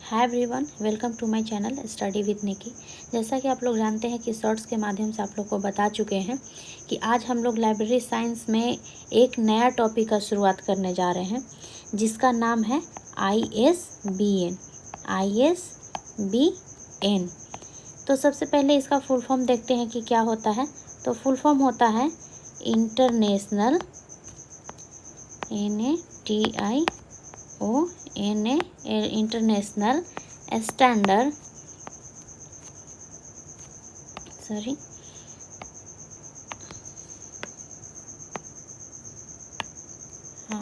Hi everyone, welcome to my channel study with Nikki. जैसा कि आप लोग जानते हैं कि शॉर्ट्स के माध्यम से आप लोग को बता चुके हैं कि आज हम लोग लाइब्रेरी साइंस में एक नया टॉपिक का शुरुआत करने जा रहे हैं जिसका नाम है ISBN। ISBN। तो सबसे पहले इसका फुल फॉर्म देखते हैं कि क्या होता है। तो फुल फॉर्म होता है इंटरनेशनल इंटरनेशनल स्टैंडर्ड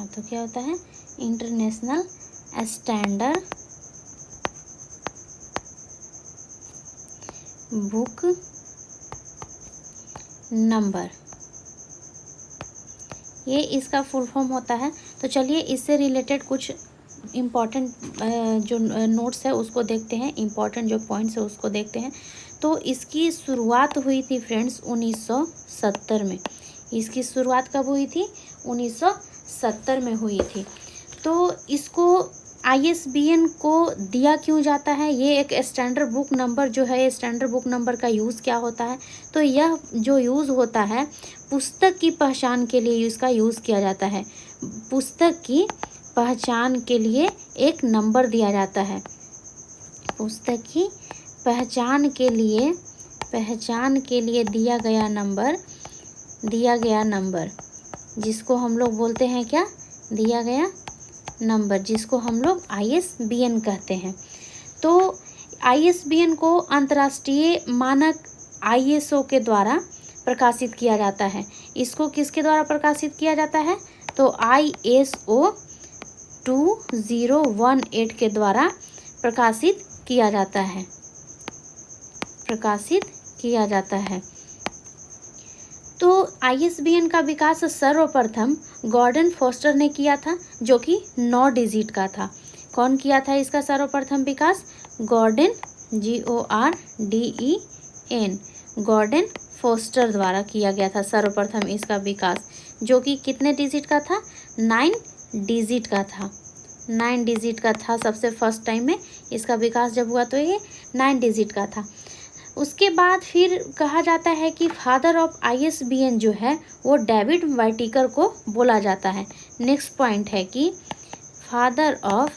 तो क्या होता है इंटरनेशनल स्टैंडर्ड बुक नंबर, ये इसका फुल फॉर्म होता है। तो चलिए इससे रिलेटेड कुछ इम्पॉर्टेंट जो नोट्स है उसको देखते हैं, इम्पॉर्टेंट जो पॉइंट्स है उसको देखते हैं। तो इसकी शुरुआत हुई थी फ्रेंड्स 1970 में। इसकी शुरुआत कब हुई थी? 1970 में हुई थी। तो इसको ISBN को दिया क्यों जाता है? ये एक स्टैंडर्ड बुक नंबर जो है, स्टैंडर्ड बुक नंबर का यूज़ क्या होता है? तो यह जो यूज़ होता है पुस्तक की पहचान के लिए इसका यूज़ किया जाता है। पुस्तक की पहचान के लिए एक नंबर दिया जाता है। पुस्तक की पहचान के लिए दिया गया नंबर जिसको हम लोग बोलते हैं क्या? दिया गया नंबर, जिसको हम लोग ISBN कहते हैं। तो ISBN को अंतर्राष्ट्रीय मानक ISO के द्वारा प्रकाशित किया जाता है। इसको किसके द्वारा प्रकाशित किया जाता है? तो ISO 2018 के द्वारा प्रकाशित किया जाता है। तो ISBN का विकास सर्वप्रथम गॉर्डन फोस्टर ने किया था, जो कि 9 डिजिट का था। कौन किया था इसका सर्वप्रथम विकास? गॉर्डन, GORDEN, गॉर्डन फोस्टर द्वारा किया गया था सर्वप्रथम इसका विकास, जो कि कितने डिजिट का था? 9 डिजिट का था। 9 डिजिट का था। सबसे फर्स्ट टाइम में इसका विकास जब हुआ तो ये 9 डिजिट का था। उसके बाद फिर कहा जाता है कि फादर ऑफ ISBN जो है वो डेविड वाइटिकर को बोला जाता है। नेक्स्ट पॉइंट है कि फादर ऑफ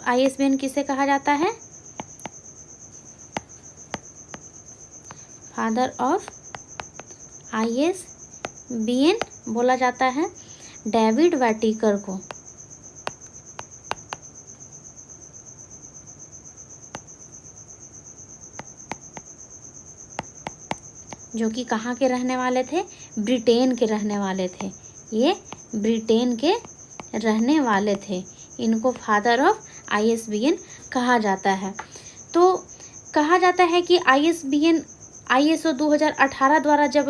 ISBN किसे कहा जाता है? फादर ऑफ ISBN बोला जाता है डेविड वाइटिकर को। जो कि कहाँ के रहने वाले थे? ब्रिटेन के रहने वाले थे। ये ब्रिटेन के रहने वाले थे। इनको फादर ऑफ ISBN कहा जाता है। तो कहा जाता है कि ISBN ISO 2018 द्वारा जब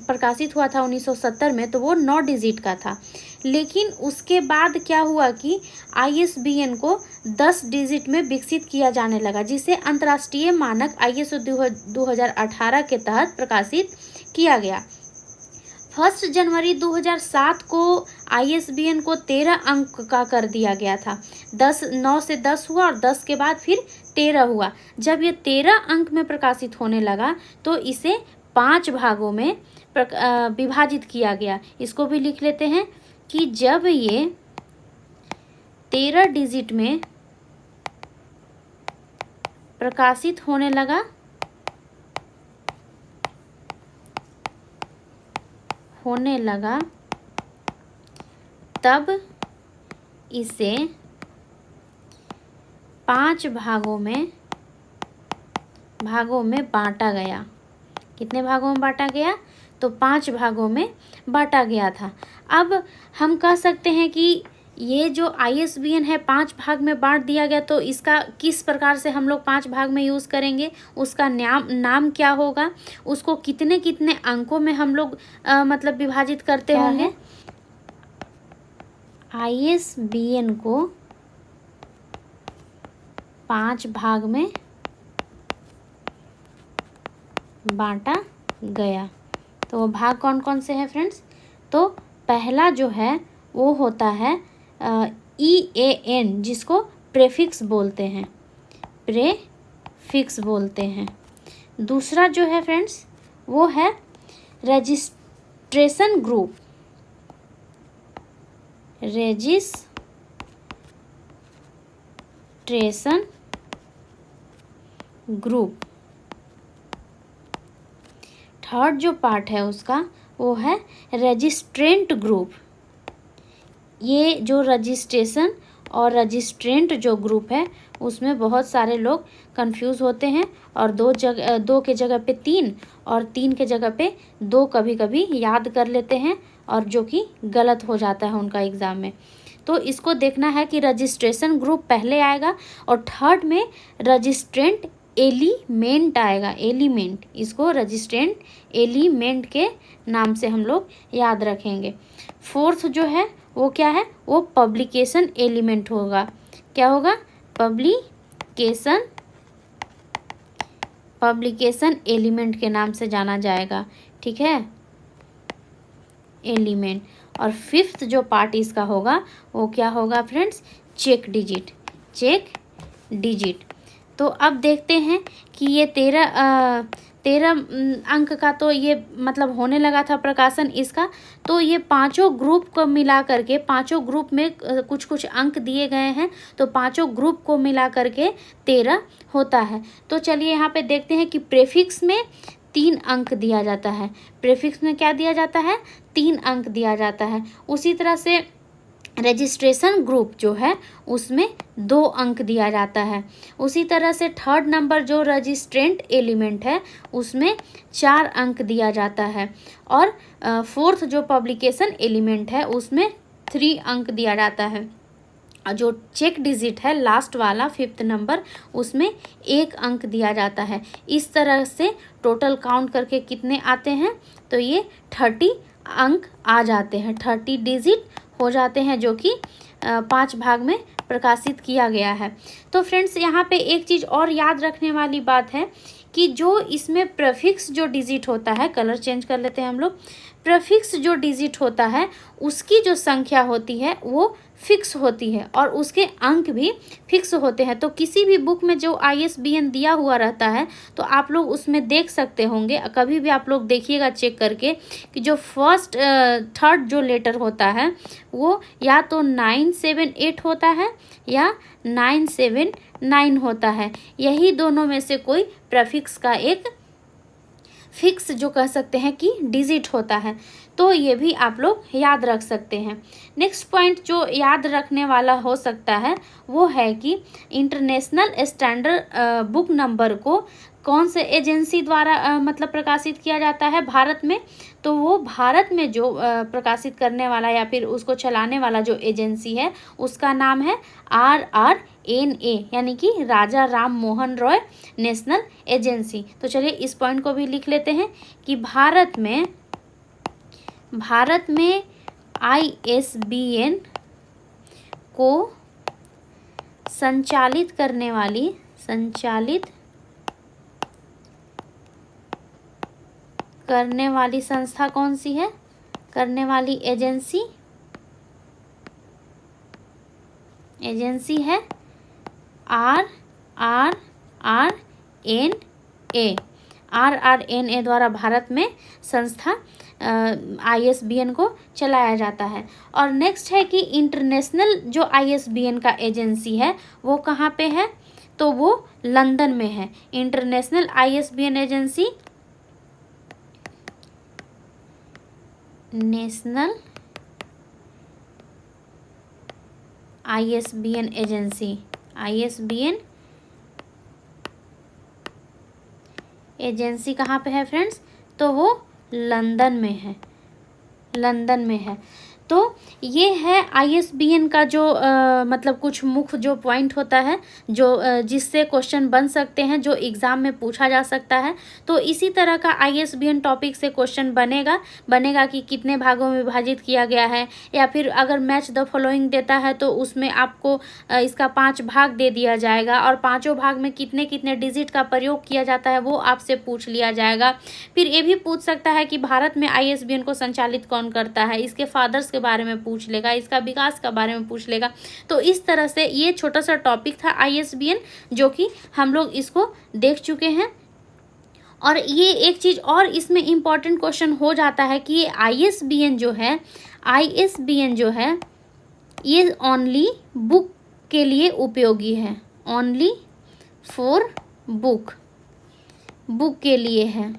प्रकाशित हुआ था 1970 में, तो वो 9 डिजिट का था। लेकिन उसके बाद क्या हुआ कि ISBN को 10 डिजिट में विकसित किया जाने लगा, जिसे अंतर्राष्ट्रीय मानक ISO 2018 के तहत प्रकाशित किया गया। 1 जनवरी 2007 को ISBN को 13 अंक का कर दिया गया था। 9 से 10 हुआ और 10 के बाद फिर 13 हुआ। जब ये 13 अंक में प्रकाशित होने लगा तो इसे 5 भागों में विभाजित किया गया। इसको भी लिख लेते हैं कि जब ये 13 डिजिट में प्रकाशित होने लगा तब इसे 5 भागों में बांटा गया। कितने भागों में बांटा गया? तो 5 भागों में बांटा गया था। अब हम कह सकते हैं कि ये जो ISBN है 5 भाग में बांट दिया गया, तो इसका किस प्रकार से हम लोग 5 भाग में यूज़ करेंगे? उसका नाम क्या होगा? उसको कितने कितने अंकों में हम लोग मतलब विभाजित करते होंगे? ISBN को 5 भाग में बांटा गया। तो वो भाग कौन कौन से हैं फ्रेंड्स? तो पहला जो है वो होता है EAN, जिसको प्रेफिक्स बोलते हैं, प्रेफिक्स बोलते हैं। दूसरा जो है फ्रेंड्स वो है registration group, registration group. Third जो पार्ट है उसका वो है रजिस्ट्रेंट ग्रुप। ये जो रजिस्ट्रेशन और रजिस्ट्रेंट जो ग्रुप है उसमें बहुत सारे लोग कंफ्यूज होते हैं और दो के जगह पे 3 और 3 के जगह पे 2 कभी कभी याद कर लेते हैं, और जो कि गलत हो जाता है उनका एग्ज़ाम में। तो इसको देखना है कि रजिस्ट्रेशन ग्रुप पहले आएगा और थर्ड में रजिस्ट्रेंट एलिमेंट आएगा, एलिमेंट, इसको रजिस्ट्रेंट एलिमेंट के नाम से हम लोग याद रखेंगे। फोर्थ जो है वो क्या है, वो पब्लिकेशन एलिमेंट होगा। क्या होगा, पब्लिकेशन एलिमेंट के नाम से जाना जाएगा, ठीक है, एलिमेंट। और फिफ्थ जो पार्ट इसका होगा वो क्या होगा फ्रेंड्स, चेक डिजिट। तो अब देखते हैं कि ये 13 अंक का तो ये मतलब होने लगा था प्रकाशन इसका। तो ये पांचों ग्रुप को मिला करके, पांचों ग्रुप में कुछ कुछ अंक दिए गए हैं, तो पांचों ग्रुप को मिला करके 13 होता है। तो चलिए यहाँ पे देखते हैं कि प्रेफिक्स में 3 अंक दिया जाता है। प्रेफिक्स में क्या दिया जाता है, 3 अंक दिया जाता है। उसी तरह से रजिस्ट्रेशन ग्रुप जो है उसमें 2 अंक दिया जाता है। उसी तरह से थर्ड नंबर जो रजिस्ट्रेंट एलिमेंट है उसमें 4 अंक दिया जाता है। और फोर्थ जो पब्लिकेशन एलिमेंट है उसमें 3 अंक दिया जाता है। और जो चेक डिजिट है लास्ट वाला 5th नंबर, उसमें 1 अंक दिया जाता है। इस तरह से टोटल काउंट करके कितने आते हैं, तो ये 30 अंक आ जाते हैं, 30 डिजिट हो जाते हैं, जो कि 5 भाग में प्रकाशित किया गया है। तो फ्रेंड्स यहाँ पे एक चीज़ और याद रखने वाली बात है कि जो इसमें प्रीफिक्स जो डिजिट होता है, कलर चेंज कर लेते हैं हम लोग, प्रीफिक्स जो डिजिट होता है उसकी जो संख्या होती है वो फिक्स होती है और उसके अंक भी फिक्स होते हैं। तो किसी भी बुक में जो ISBN दिया हुआ रहता है तो आप लोग उसमें देख सकते होंगे, कभी भी आप लोग देखिएगा चेक करके कि जो फर्स्ट थर्ड जो लेटर होता है वो या तो 978 होता है या 979 होता है। यही दोनों में से कोई प्रीफिक्स का एक फिक्स जो कह सकते हैं कि डिजिट होता है। तो ये भी आप लोग याद रख सकते हैं। नेक्स्ट पॉइंट जो याद रखने वाला हो सकता है वो है कि इंटरनेशनल स्टैंडर्ड बुक नंबर को कौन से एजेंसी द्वारा मतलब प्रकाशित किया जाता है भारत में। तो वो भारत में जो प्रकाशित करने वाला या फिर उसको चलाने वाला जो एजेंसी है उसका नाम है RRNA, यानी कि राजा राम मोहन रॉय नेशनल एजेंसी। तो चलिए इस पॉइंट को भी लिख लेते हैं कि भारत में ISBN को संचालित करने वाली संस्था कौन सी है, करने वाली एजेंसी है RRNA द्वारा भारत में संस्था ISBN को चलाया जाता है। और नेक्स्ट है कि इंटरनेशनल जो ISBN का एजेंसी है वो कहाँ पे है, तो वो लंदन में है। International ISBN agency, national ISBN agency कहाँ पे है फ्रेंड्स, तो वो लंदन में है। तो ये है ISBN का जो मतलब कुछ मुख्य जो पॉइंट होता है जो जिससे क्वेश्चन बन सकते हैं, जो एग्ज़ाम में पूछा जा सकता है। तो इसी तरह का ISBN टॉपिक से क्वेश्चन बनेगा कि कितने भागों में विभाजित किया गया है, या फिर अगर मैच द फॉलोइंग देता है तो उसमें आपको इसका 5 भाग दे दिया जाएगा, और पाँचों भाग में कितने कितने डिजिट का प्रयोग किया जाता है वो आपसे पूछ लिया जाएगा। फिर ये भी पूछ सकता है कि भारत में ISBN को संचालित कौन करता है, इसके फादर्स के बारे में पूछ लेगा, इसका विकास के बारे में पूछ लेगा। तो इस तरह से ये छोटा सा टॉपिक था ISBN, जो कि हम लोग इसको देख चुके हैं। और ये एक चीज़ और इसमें इम्पॉर्टेंट क्वेश्चन हो जाता है कि ISBN जो है ये ओनली बुक के लिए उपयोगी है, ओनली फॉर बुक के लिए है।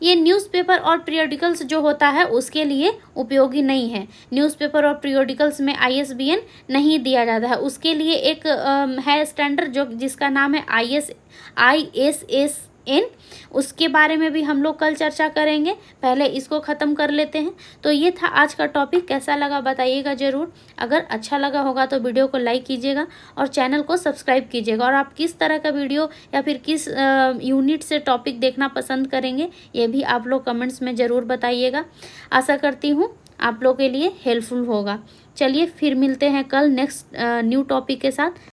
ये न्यूज़पेपर और पीरियोडिकल्स जो होता है उसके लिए उपयोगी नहीं है। न्यूज़पेपर और पीरियोडिकल्स में ISBN नहीं दिया जाता है। उसके लिए एक है स्टैंडर्ड जो जिसका नाम है ISSN, उसके बारे में भी हम लोग कल चर्चा करेंगे। पहले इसको ख़त्म कर लेते हैं। तो ये था आज का टॉपिक, कैसा लगा बताइएगा ज़रूर। अगर अच्छा लगा होगा तो वीडियो को लाइक कीजिएगा और चैनल को सब्सक्राइब कीजिएगा। और आप किस तरह का वीडियो या फिर किस यूनिट से टॉपिक देखना पसंद करेंगे ये भी आप लोग कमेंट्स में ज़रूर बताइएगा। आशा करती हूँ आप लोग के लिए हेल्पफुल होगा। चलिए फिर मिलते हैं कल नेक्स्ट न्यू टॉपिक के साथ।